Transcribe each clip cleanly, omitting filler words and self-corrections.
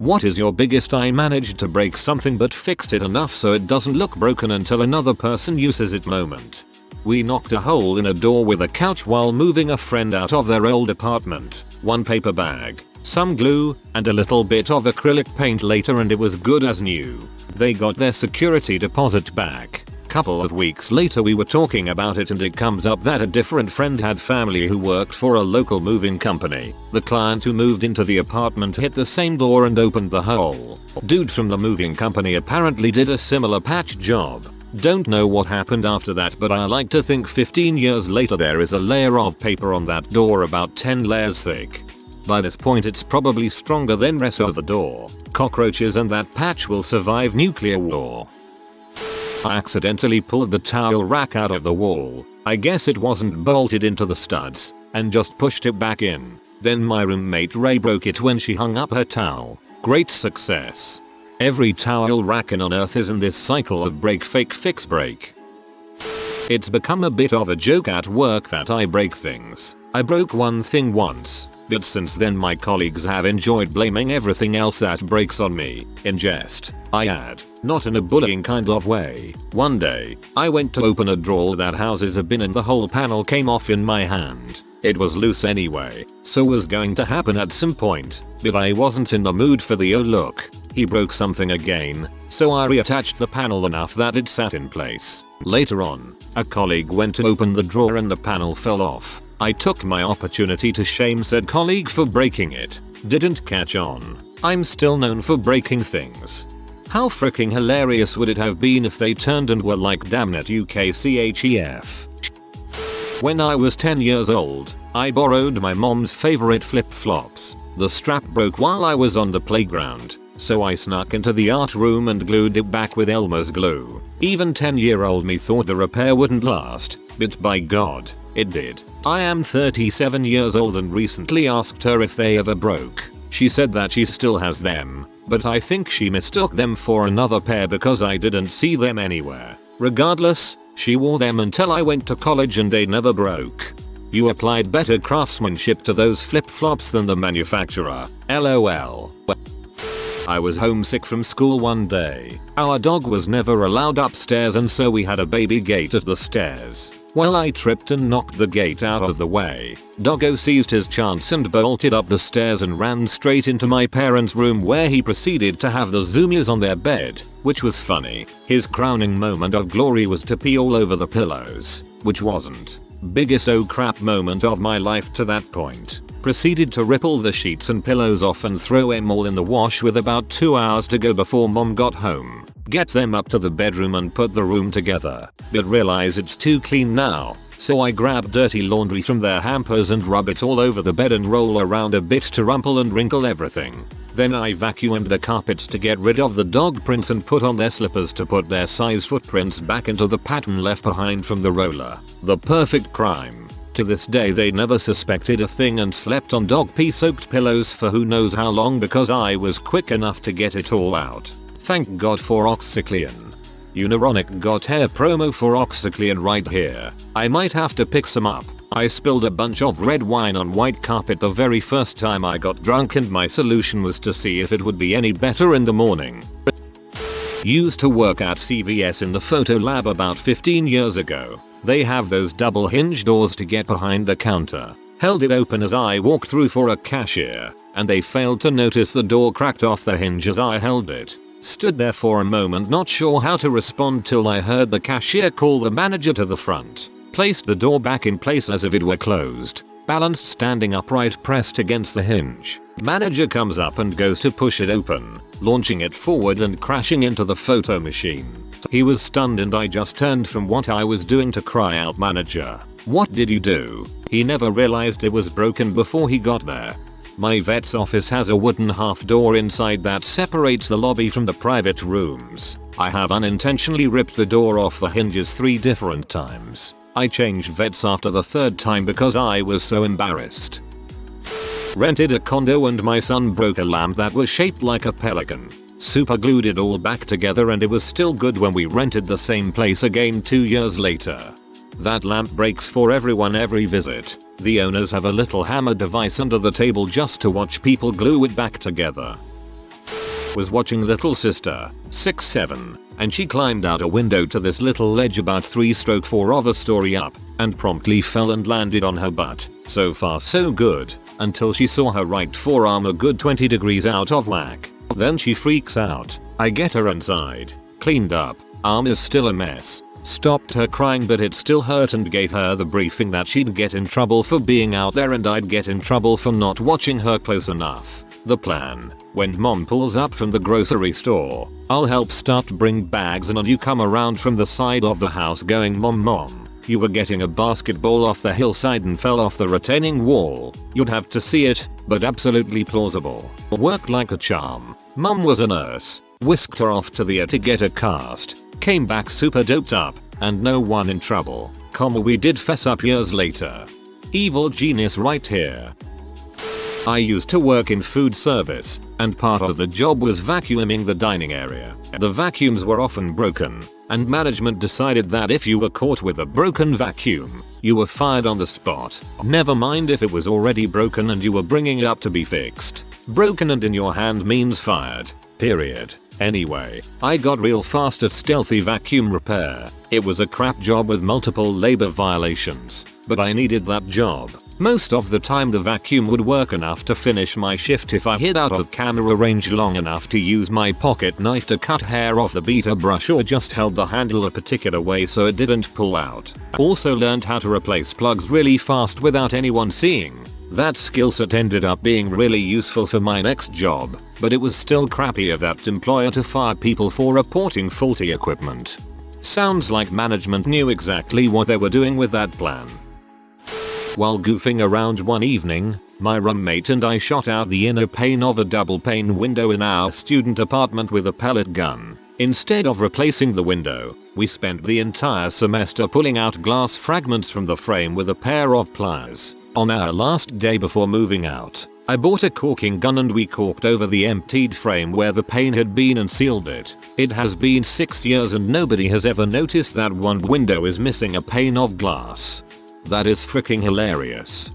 What is your biggest? I managed to break something but fixed it enough so it doesn't look broken until another person uses it moment. We knocked a hole in a door with a couch while moving a friend out of their old apartment. One paper bag, some glue, and a little bit of acrylic paint later and it was good as new. They got their security deposit back. Couple of weeks later we were talking about it and it comes up that a different friend had family who worked for a local moving company. The client who moved into the apartment hit the same door and opened the hole. Dude from the moving company apparently did a similar patch job. Don't know what happened after that, but I like to think 15 years later there is a layer of paper on that door about 10 layers thick. By this point it's probably stronger than rest of the door. Cockroaches and that patch will survive nuclear war. I accidentally pulled the towel rack out of the wall. I guess it wasn't bolted into the studs, and just pushed it back in. Then my roommate Ray broke it when she hung up her towel. Great success. Every towel rack on earth is in this cycle of break fake fix break. It's become a bit of a joke at work that I break things. I broke one thing once, but since then my colleagues have enjoyed blaming everything else that breaks on me. In jest, I add, not in a bullying kind of way. One day, I went to open a drawer that houses a bin and the whole panel came off in my hand. It was loose anyway, so was going to happen at some point, but I wasn't in the mood for the oh look, he broke something again, so I reattached the panel enough that it sat in place. Later on, a colleague went to open the drawer and the panel fell off. I took my opportunity to shame said colleague for breaking it. Didn't catch on. I'm still known for breaking things. How freaking hilarious would it have been if they turned and were like, damn it UKCHEF. When I was 10 years old, I borrowed my mom's favorite flip-flops. The strap broke while I was on the playground, so I snuck into the art room and glued it back with Elmer's glue. Even 10-year-old me thought the repair wouldn't last, but by God, it did. I am 37 years old and recently asked her if they ever broke. She said that she still has them, but I think she mistook them for another pair because I didn't see them anywhere. Regardless, she wore them until I went to college and they never broke. You applied better craftsmanship to those flip-flops than the manufacturer. LOL. I was homesick from school one day. Our dog was never allowed upstairs and so we had a baby gate at the stairs. Well, I tripped and knocked the gate out of the way. Doggo seized his chance and bolted up the stairs and ran straight into my parents' room where he proceeded to have the zoomies on their bed, which was funny. His crowning moment of glory was to pee all over the pillows, which wasn't. Biggest oh crap moment of my life to that point. Proceeded to rip all the sheets and pillows off and throw them all in the wash with about 2 hours to go before mom got home. Get them up to the bedroom and put the room together, but realize it's too clean now, so I grab dirty laundry from their hampers and rub it all over the bed and roll around a bit to rumple and wrinkle everything. Then I vacuumed the carpets to get rid of the dog prints and put on their slippers to put their size footprints back into the pattern left behind from the roller. The perfect crime. To this day they never suspected a thing and slept on dog pee soaked pillows for who knows how long because I was quick enough to get it all out. Thank God for OxyClean. Unironic got hair promo for OxyClean right here. I might have to pick some up. I spilled a bunch of red wine on white carpet the very first time I got drunk and my solution was to see if it would be any better in the morning. Used to work at CVS in the photo lab about 15 years ago. They have those double hinge doors to get behind the counter. Held it open as I walked through for a cashier, and they failed to notice the door cracked off the hinge as I held it. Stood there for a moment not sure how to respond till I heard the cashier call the manager to the front. Placed the door back in place as if it were closed. Balanced standing upright pressed against the hinge. Manager comes up and goes to push it open, launching it forward and crashing into the photo machine. He was stunned and I just turned from what I was doing to cry out, "Manager, what did you do?" He never realized it was broken before he got there. My vet's office has a wooden half door inside that separates the lobby from the private rooms. I have unintentionally ripped the door off the hinges 3 different times. I changed vets after the 3rd time because I was so embarrassed. Rented a condo and my son broke a lamp that was shaped like a pelican. Super glued it all back together and it was still good when we rented the same place again 2 years later. That lamp breaks for everyone every visit. The owners have a little hammer device under the table just to watch people glue it back together. was watching little sister, 6'7", and she climbed out a window to this little ledge about 3/4 of a story up, and promptly fell and landed on her butt. So far so good, until she saw her right forearm a good 20 degrees out of whack. Then she freaks out. I get her inside, cleaned up, arm is still a mess, stopped her crying but it still hurt and gave her the briefing that she'd get in trouble for being out there and I'd get in trouble for not watching her close enough. The plan: when mom pulls up from the grocery store, I'll help start to bring bags and you come around from the side of the house going, mom, you were getting a basketball off the hillside and fell off the retaining wall. You'd have to see it, but absolutely plausible. Worked like a charm. Mom was a nurse, whisked her off to the ER to get a cast, came back super doped up, and no one in trouble. We did fess up years later. Evil genius right here. I used to work in food service, and part of the job was vacuuming the dining area. The vacuums were often broken, and management decided that if you were caught with a broken vacuum, you were fired on the spot. Never mind if it was already broken and you were bringing it up to be fixed. Broken and in your hand means fired. Period. Anyway, I got real fast at stealthy vacuum repair. It was a crap job with multiple labor violations, but I needed that job. Most of the time the vacuum would work enough to finish my shift if I hid out of camera range long enough to use my pocket knife to cut hair off the beater brush or just held the handle a particular way so it didn't pull out. Also learned how to replace plugs really fast without anyone seeing. That skill set ended up being really useful for my next job, but it was still crappy of that employer to fire people for reporting faulty equipment. Sounds like management knew exactly what they were doing with that plan. While goofing around one evening, my roommate and I shot out the inner pane of a double pane window in our student apartment with a pellet gun. Instead of replacing the window, we spent the entire semester pulling out glass fragments from the frame with a pair of pliers. On our last day before moving out, I bought a caulking gun and we caulked over the emptied frame where the pane had been and sealed it. It has been 6 years and nobody has ever noticed that one window is missing a pane of glass. That is freaking hilarious.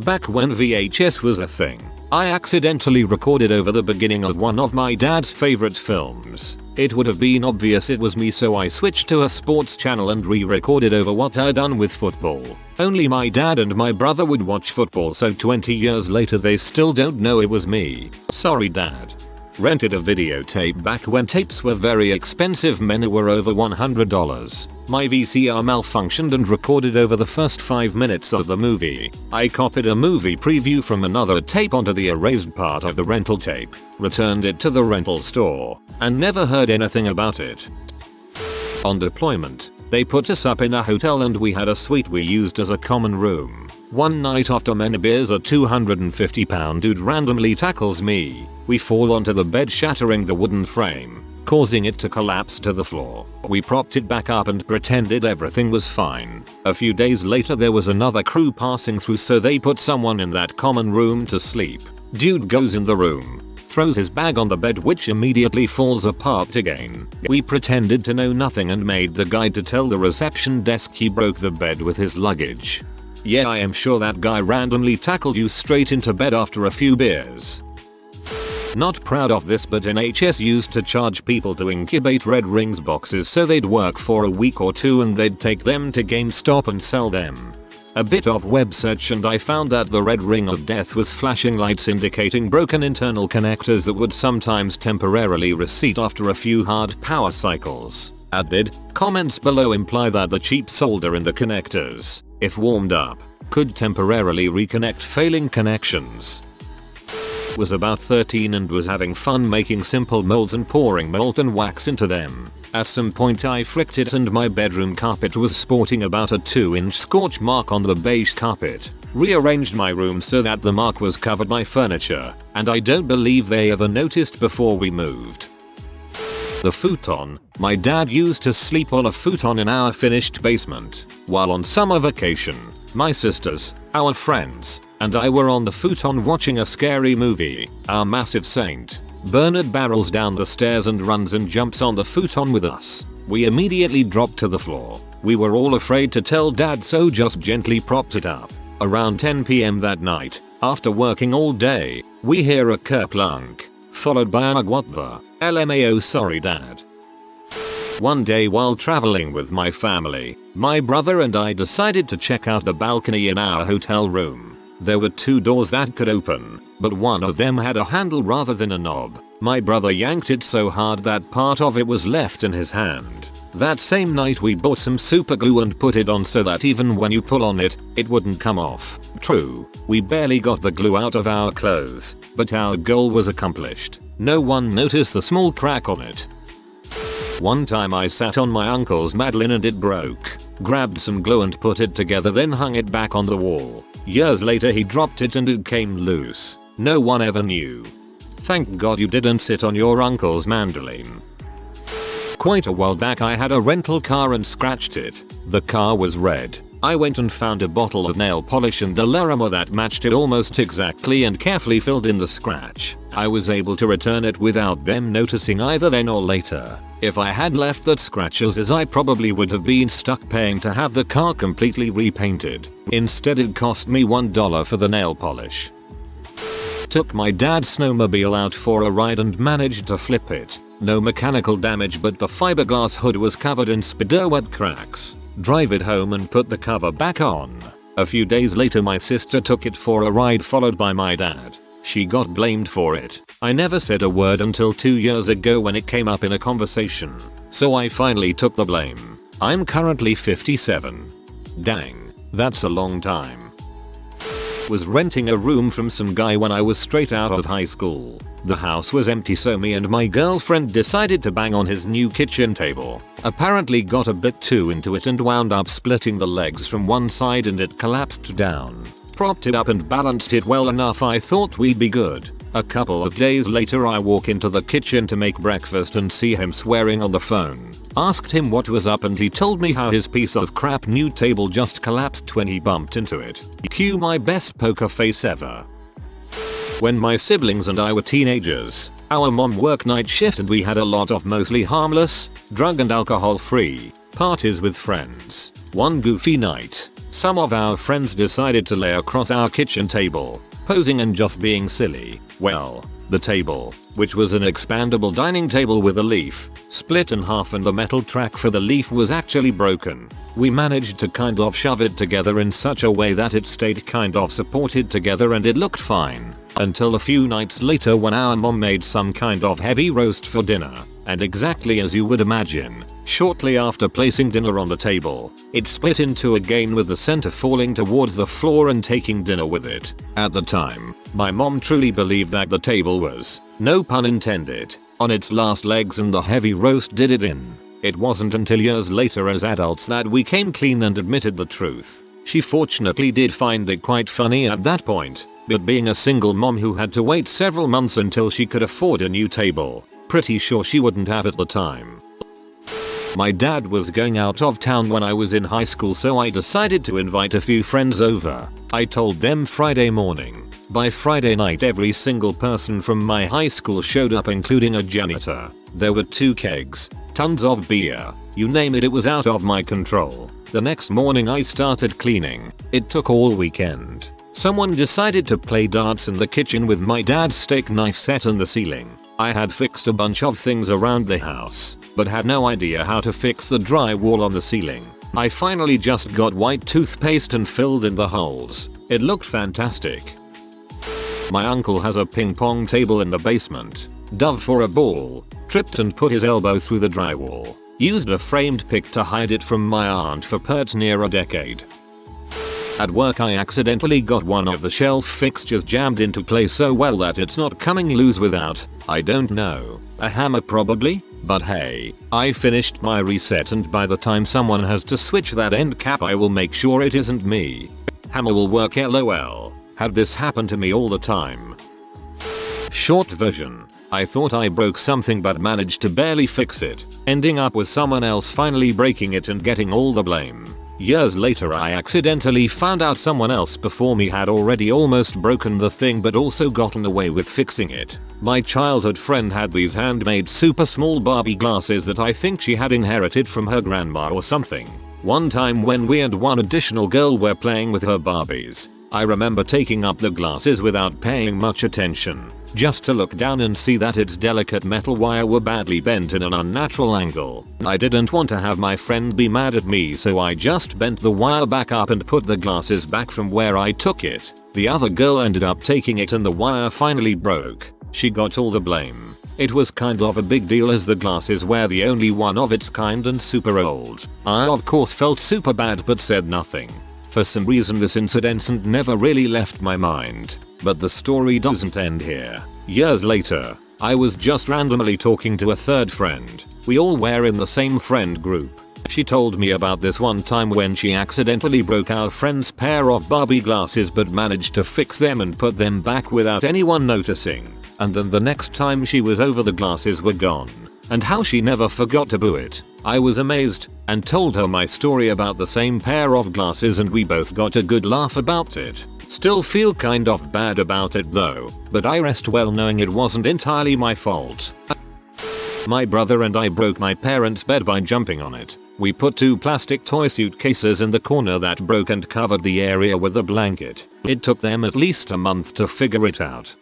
Back when VHS was a thing, I accidentally recorded over the beginning of one of my dad's favorite films. It would have been obvious it was me, so I switched to a sports channel and re-recorded over what I'd done with football. Only my dad and my brother would watch football, so 20 years later they still don't know it was me. Sorry dad. Rented a videotape back when tapes were very expensive. Many were over $100. My VCR malfunctioned and recorded over the first 5 minutes of the movie. I copied a movie preview from another tape onto the erased part of the rental tape, returned it to the rental store, and never heard anything about it. On deployment, they put us up in a hotel and we had a suite we used as a common room. One night after many beers, a 250-pound dude randomly tackles me. We fall onto the bed, shattering the wooden frame, causing it to collapse to the floor. We propped it back up and pretended everything was fine. A few days later there was another crew passing through, so they put someone in that common room to sleep. Dude goes in the room, throws his bag on the bed, which immediately falls apart again. We pretended to know nothing and made the guy to tell the reception desk he broke the bed with his luggage. Yeah, I am sure that guy randomly tackled you straight into bed after a few beers. Not proud of this, but NHS used to charge people to incubate Red Rings boxes so they'd work for a week or two and they'd take them to GameStop and sell them. A bit of web search and I found that the red ring of death was flashing lights indicating broken internal connectors that would sometimes temporarily reset after a few hard power cycles. Added, comments below imply that the cheap solder in the connectors, if warmed up, could temporarily reconnect failing connections. Was about 13 and was having fun making simple molds and pouring molten wax into them. At some point I fricked it and my bedroom carpet was sporting about a 2-inch scorch mark on the beige carpet. Rearranged my room so that the mark was covered by furniture, and I don't believe they ever noticed before we moved. The futon. My dad used to sleep on a futon in our finished basement. While on summer vacation, my sisters, our friends, and I were on the futon watching a scary movie. Our massive saint, Bernard, barrels down the stairs and runs and jumps on the futon with us. We immediately dropped to the floor. We were all afraid to tell dad, so just gently propped it up. Around 10 PM that night, after working all day, we hear a kerplunk. followed by a what the LMAO sorry dad. One day while traveling with my family, my brother and I decided to check out the balcony in our hotel room. There were 2 doors that could open, but one of them had a handle rather than a knob. My brother yanked it so hard that part of it was left in his hand. That same night we bought some super glue and put it on so that even when you pull on it, it wouldn't come off. True, we barely got the glue out of our clothes, but our goal was accomplished. No one noticed the small crack on it. One time I sat on my uncle's mandolin and it broke. Grabbed some glue and put it together, then hung it back on the wall. Years later he dropped it and it came loose. No one ever knew. Thank God you didn't sit on your uncle's mandolin. Quite a while back I had a rental car and scratched it. The car was red. I went and found a bottle of nail polish and a Larama that matched it almost exactly and carefully filled in the scratch. I was able to return it without them noticing either then or later. If I had left that scratches as I probably would have been stuck paying to have the car completely repainted. Instead it cost me $1 for the nail polish. Took my dad's snowmobile out for a ride and managed to flip it. No mechanical damage, but the fiberglass hood was covered in spiderweb cracks. Drive it home and put the cover back on. A few days later my sister took it for a ride followed by my dad. She got blamed for it. I never said a word until 2 years ago when it came up in a conversation. So I finally took the blame. I'm currently 57. Dang, that's a long time. Was renting a room from some guy when I was straight out of high school. The house was empty, so me and my girlfriend decided to bang on his new kitchen table. Apparently got a bit too into it and wound up splitting the legs from one side and it collapsed down. Propped it up and balanced it well enough I thought we'd be good. A couple of days later I walk into the kitchen to make breakfast and see him swearing on the phone. Asked him what was up and he told me how his piece of crap new table just collapsed when he bumped into it. Cue my best poker face ever. When my siblings and I were teenagers, our mom worked night shift and we had a lot of mostly harmless, drug and alcohol free parties with friends. One goofy night, some of our friends decided to lay across our kitchen table, posing and just being silly. Well, the table, which was an expandable dining table with a leaf, split in half and the metal track for the leaf was actually broken. We managed to kind of shove it together in such a way that it stayed kind of supported together and it looked fine. Until a few nights later when our mom made some kind of heavy roast for dinner. And exactly as you would imagine, shortly after placing dinner on the table, it split into again with the center falling towards the floor and taking dinner with it. At the time, my mom truly believed that the table was, no pun intended, on its last legs and the heavy roast did it in. It wasn't until years later as adults that we came clean and admitted the truth. She fortunately did find it quite funny at that point, but being a single mom who had to wait several months until she could afford a new table, pretty sure she wouldn't have at the time. My dad was going out of town when I was in high school, so I decided to invite a few friends over. I told them Friday morning. By Friday night every single person from my high school showed up, including a janitor. There were 2 kegs, tons of beer, you name it, it was out of my control. The next morning I started cleaning. It took all weekend. Someone decided to play darts in the kitchen with my dad's steak knife set on the ceiling. I had fixed a bunch of things around the house, but had no idea how to fix the drywall on the ceiling. I finally just got white toothpaste and filled in the holes. It looked fantastic. My uncle has a ping pong table in the basement. Dove for a ball, tripped and put his elbow through the drywall. Used a framed pic to hide it from my aunt for pert near a decade. At work I accidentally got one of the shelf fixtures jammed into place so well that it's not coming loose without, I don't know, a hammer probably? But hey, I finished my reset and by the time someone has to switch that end cap I will make sure it isn't me. Hammer will work, lol. Had this happen to me all the time. Short version. I thought I broke something but managed to barely fix it, ending up with someone else finally breaking it and getting all the blame. Years later I accidentally found out someone else before me had already almost broken the thing but also gotten away with fixing it. My childhood friend had these handmade super small Barbie glasses that I think she had inherited from her grandma or something. One time when we and one additional girl were playing with her Barbies, I remember taking up the glasses without paying much attention. just to look down and see that its delicate metal wire were badly bent in an unnatural angle. I didn't want to have my friend be mad at me, so I just bent the wire back up and put the glasses back from where I took it. The other girl ended up taking it and the wire finally broke. She got all the blame. It was kind of a big deal as the glasses were the only one of its kind and super old. I of course felt super bad but said nothing. For some reason this incident never really left my mind. But the story doesn't end here. Years later, I was just randomly talking to a third friend. We all were in the same friend group. She told me about this one time when she accidentally broke our friend's pair of Barbie glasses but managed to fix them and put them back without anyone noticing. And then the next time she was over, the glasses were gone. And how she never forgot to boo it. I was amazed and told her my story about the same pair of glasses and we both got a good laugh about it. Still feel kind of bad about it though, but I rest well knowing it wasn't entirely my fault. My brother and I broke my parents' bed by jumping on it. We put 2 plastic toy suitcases in the corner that broke and covered the area with a blanket. It took them at least a month to figure it out.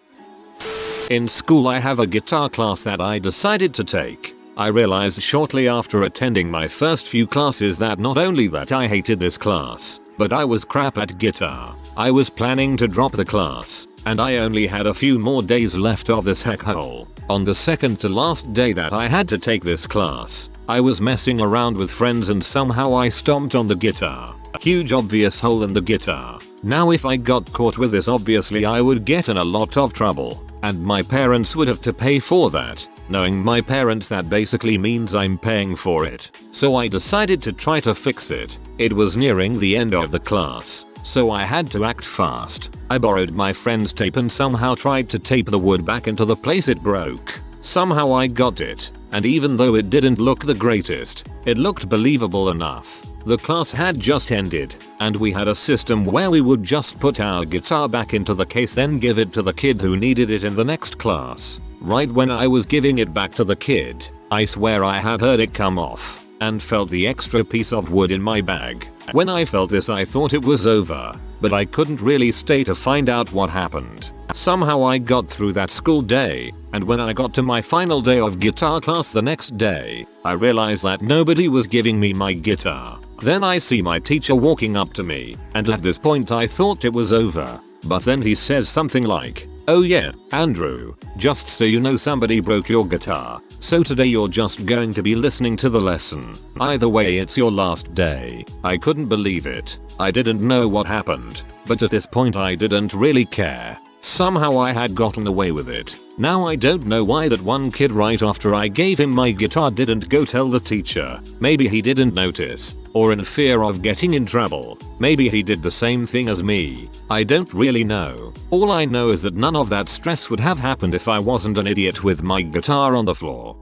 In school I have a guitar class that I decided to take. I realized shortly after attending my first few classes that not only that I hated this class, but I was crap at guitar. I was planning to drop the class, and I only had a few more days left of this heck hole. On the second to last day that I had to take this class, I was messing around with friends and somehow I stomped on the guitar. Huge obvious hole in the guitar. Now if I got caught with this, obviously I would get in a lot of trouble, and my parents would have to pay for that. Knowing my parents, that basically means I'm paying for it. So I decided to try to fix it. It was nearing the end of the class, so I had to act fast. I borrowed my friend's tape and somehow tried to tape the wood back into the place it broke. Somehow I got it, and even though it didn't look the greatest, it looked believable enough. The class had just ended, and we had a system where we would just put our guitar back into the case then give it to the kid who needed it in the next class. Right when I was giving it back to the kid, I swear I had heard it come off, and felt the extra piece of wood in my bag. When I felt this I thought it was over, but I couldn't really stay to find out what happened. Somehow I got through that school day, and when I got to my final day of guitar class the next day, I realized that nobody was giving me my guitar. Then I see my teacher walking up to me, and at this point I thought it was over. But then he says something like, "Oh yeah, Andrew, just so you know somebody broke your guitar, so today you're just going to be listening to the lesson. Either way it's your last day." I couldn't believe it. I didn't know what happened, but at this point I didn't really care. Somehow I had gotten away with it. Now I don't know why that one kid right after I gave him my guitar didn't go tell the teacher. Maybe he didn't notice, or in fear of getting in trouble. Maybe he did the same thing as me. I don't really know. All I know is that none of that stress would have happened if I wasn't an idiot with my guitar on the floor.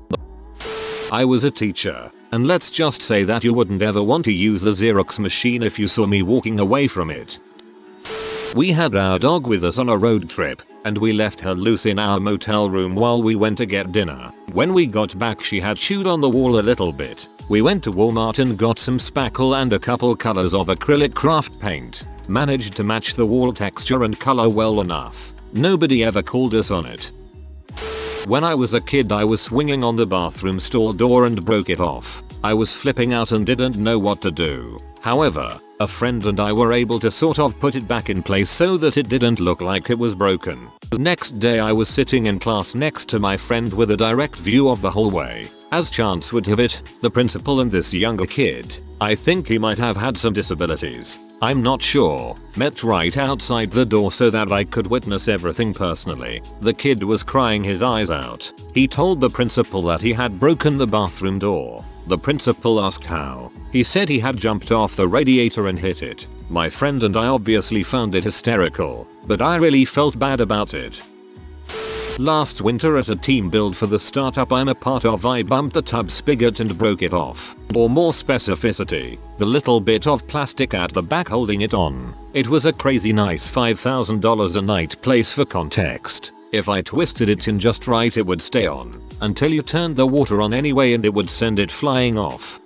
I was a teacher, and let's just say that you wouldn't ever want to use the Xerox machine if you saw me walking away from it. We had our dog with us on a road trip, and we left her loose in our motel room while we went to get dinner. When we got back she had chewed on the wall a little bit. We went to Walmart and got some spackle and a couple colors of acrylic craft paint. Managed to match the wall texture and color well enough. Nobody ever called us on it. When I was a kid I was swinging on the bathroom stall door and broke it off. I was flipping out and didn't know what to do. However, a friend and I were able to sort of put it back in place so that it didn't look like it was broken. The next day I was sitting in class next to my friend with a direct view of the hallway. As chance would have it, the principal and this younger kid, I think he might have had some disabilities, I'm not sure, met right outside the door so that I could witness everything personally. The kid was crying his eyes out. He told the principal that he had broken the bathroom door. The principal asked how. He said he had jumped off the radiator and hit it. My friend and I obviously found it hysterical, but I really felt bad about it. Last winter at a team build for the startup I'm a part of I bumped the tub spigot and broke it off. Or more specificity, the little bit of plastic at the back holding it on. It was a crazy nice $5,000 a night place for context. If I twisted it in just right it would stay on, until you turned the water on anyway and it would send it flying off.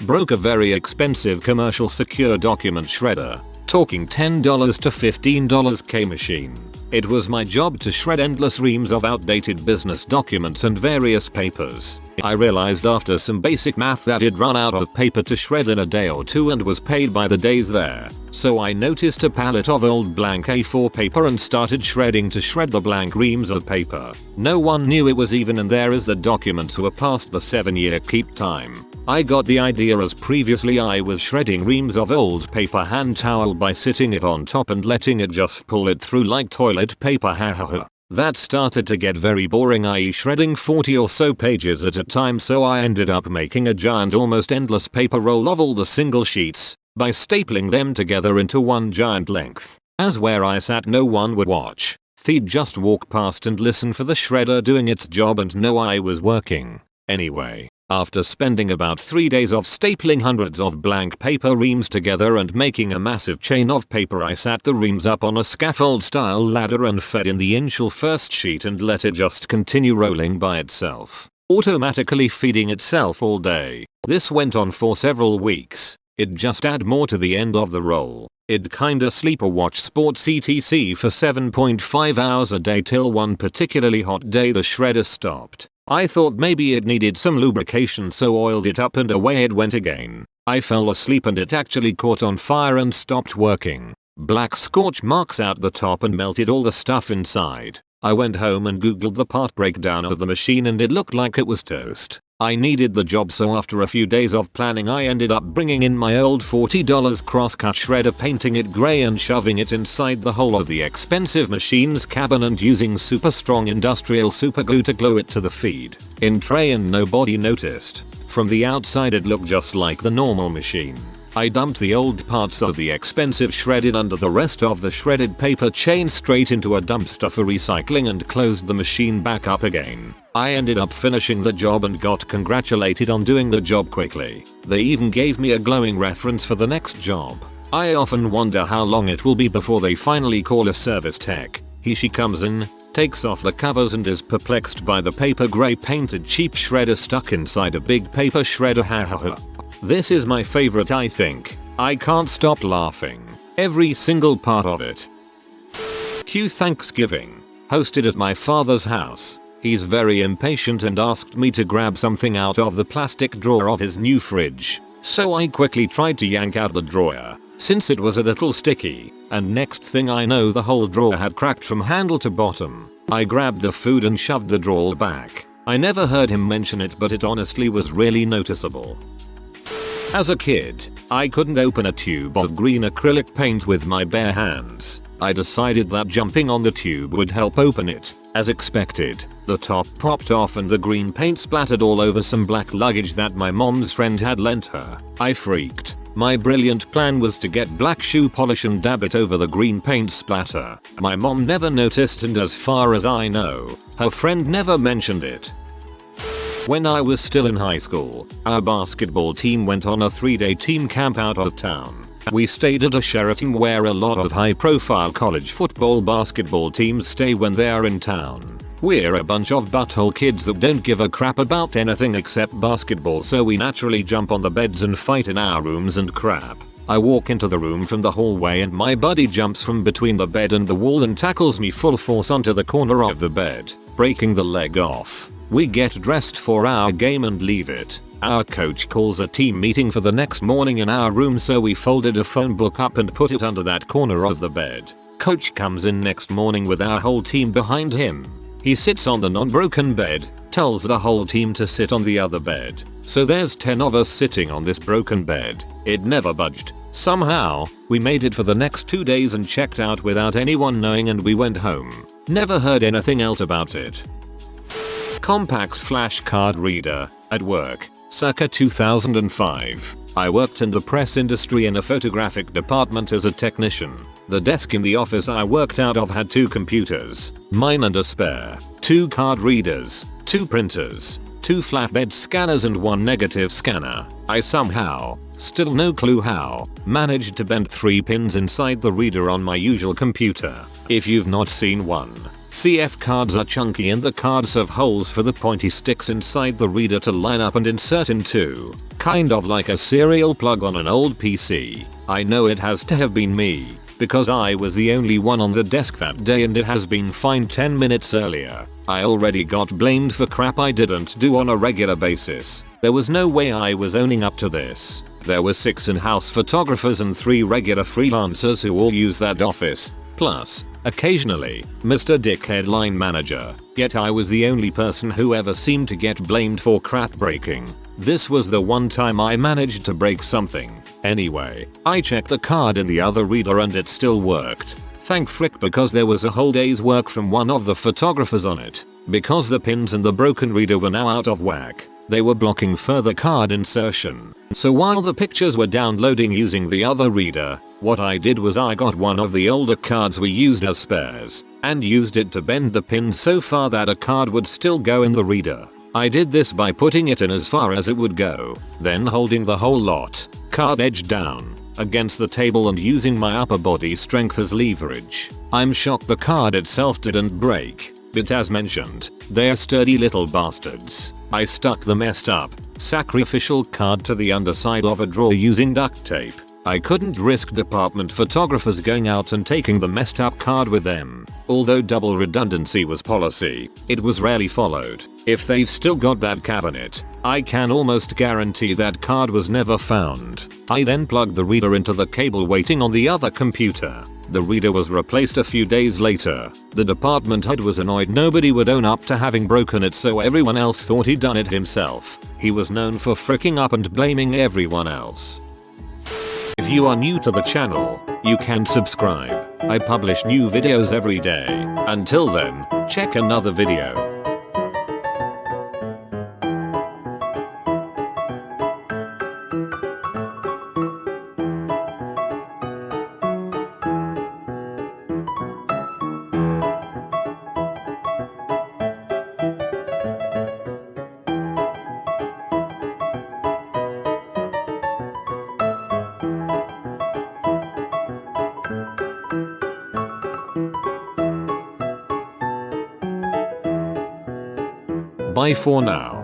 Broke a very expensive commercial secure document shredder. Talking $10 to $15 K machine. It was my job to shred endless reams of outdated business documents and various papers. I realized after some basic math that I'd run out of paper to shred in a day or two and was paid by the days there. So I noticed a pallet of old blank A4 paper and started shredding to shred the blank reams of paper. No one knew it was even in there as the documents were past the 7-year keep time. I got the idea as previously I was shredding reams of old paper hand towel by sitting it on top and letting it just pull it through like toilet paper. That started to get very boring, i.e. shredding 40 or so pages at a time, so I ended up making a giant almost endless paper roll of all the single sheets by stapling them together into one giant length. As where I sat no one would watch. They'd just walk past and listen for the shredder doing its job and know I was working. Anyway, after spending about 3 days of stapling hundreds of blank paper reams together and making a massive chain of paper, I sat the reams up on a scaffold style ladder and fed in the initial first sheet and let it just continue rolling by itself, automatically feeding itself all day. This went on for several weeks. It'd just add more to the end of the roll. It'd kinda sleep or watch sports etc for 7.5 hours a day till one particularly hot day the shredder stopped. I thought maybe it needed some lubrication, so oiled it up and away it went again. I fell asleep and it actually caught on fire and stopped working. Black scorch marks out the top and melted all the stuff inside. I went home and googled the part breakdown of the machine and it looked like it was toast. I needed the job, so after a few days of planning I ended up bringing in my old $40 crosscut shredder, painting it grey and shoving it inside the hole of the expensive machine's cabin and using super strong industrial superglue to glue it to the feed in tray, and nobody noticed. From the outside it looked just like the normal machine. I dumped the old parts of the expensive shredded under the rest of the shredded paper chain straight into a dumpster for recycling and closed the machine back up again. I ended up finishing the job and got congratulated on doing the job quickly. They even gave me a glowing reference for the next job. I often wonder how long it will be before they finally call a service tech. She comes in, takes off the covers and is perplexed by the paper gray painted cheap shredder stuck inside a big paper shredder. This is my favorite, I think. I can't stop laughing. Every single part of it. Q Thanksgiving. Hosted at my father's house. He's very impatient and asked me to grab something out of the plastic drawer of his new fridge. So I quickly tried to yank out the drawer, since it was a little sticky, and next thing I know the whole drawer had cracked from handle to bottom. I grabbed the food and shoved the drawer back. I never heard him mention it, but it honestly was really noticeable. As a kid, I couldn't open a tube of green acrylic paint with my bare hands. I decided that jumping on the tube would help open it. As expected, the top popped off and the green paint splattered all over some black luggage that my mom's friend had lent her. I freaked. My brilliant plan was to get black shoe polish and dab it over the green paint splatter. My mom never noticed, and as far as I know, her friend never mentioned it. When I was still in high school, our basketball team went on a 3-day team camp out of town. We stayed at a Sheraton where a lot of high-profile college football basketball teams stay when they're in town. We're a bunch of butthole kids that don't give a crap about anything except basketball, so we naturally jump on the beds and fight in our rooms and crap. I walk into the room from the hallway and my buddy jumps from between the bed and the wall and tackles me full force onto the corner of the bed, breaking the leg off. We get dressed for our game and leave it. Our coach calls a team meeting for the next morning in our room, so we folded a phone book up and put it under that corner of the bed. Coach comes in next morning with our whole team behind him. He sits on the non-broken bed, tells the whole team to sit on the other bed. So there's 10 of us sitting on this broken bed. It never budged. Somehow, we made it for the next 2 days and checked out without anyone knowing, and we went home. Never heard anything else about it. Compact flash card reader. At work. Circa 2005. I worked in the press industry in a photographic department as a technician. The desk in the office I worked out of had 2 computers, mine and a spare, 2 card readers, 2 printers, 2 flatbed scanners and 1 negative scanner. I somehow, still no clue how, managed to bend 3 pins inside the reader on my usual computer. If you've not seen one, CF cards are chunky and the cards have holes for the pointy sticks inside the reader to line up and insert into, kind of like a serial plug on an old PC. I know it has to have been me. because I was the only one on the desk that day and it has been fined 10 minutes earlier. I already got blamed for crap I didn't do on a regular basis. There was no way I was owning up to this. There were 6 in-house photographers and 3 regular freelancers who all use that office. Plus, occasionally, Mr. Dickhead line manager. Yet I was the only person who ever seemed to get blamed for crap breaking. This was the one time I managed to break something. Anyway, I checked the card in the other reader and it still worked. Thank frick, because there was a whole day's work from one of the photographers on it. Because the pins in the broken reader were now out of whack, they were blocking further card insertion. So while the pictures were downloading using the other reader, what I did was I got one of the older cards we used as spares, and used it to bend the pins so far that a card would still go in the reader. I did this by putting it in as far as it would go, then holding the whole lot, card edge down, against the table and using my upper body strength as leverage. I'm shocked the card itself didn't break, but as mentioned, they're sturdy little bastards. I stuck the messed up, sacrificial card to the underside of a drawer using duct tape. I couldn't risk department photographers going out and taking the messed up card with them. Although double redundancy was policy, it was rarely followed. If they've still got that cabinet, I can almost guarantee that card was never found. I then plugged the reader into the cable waiting on the other computer. The reader was replaced a few days later. The department head was annoyed nobody would own up to having broken it, so everyone else thought he'd done it himself. He was known for fricking up and blaming everyone else. If you are new to the channel, you can subscribe. I publish new videos every day. Until then, check another video. Bye for now.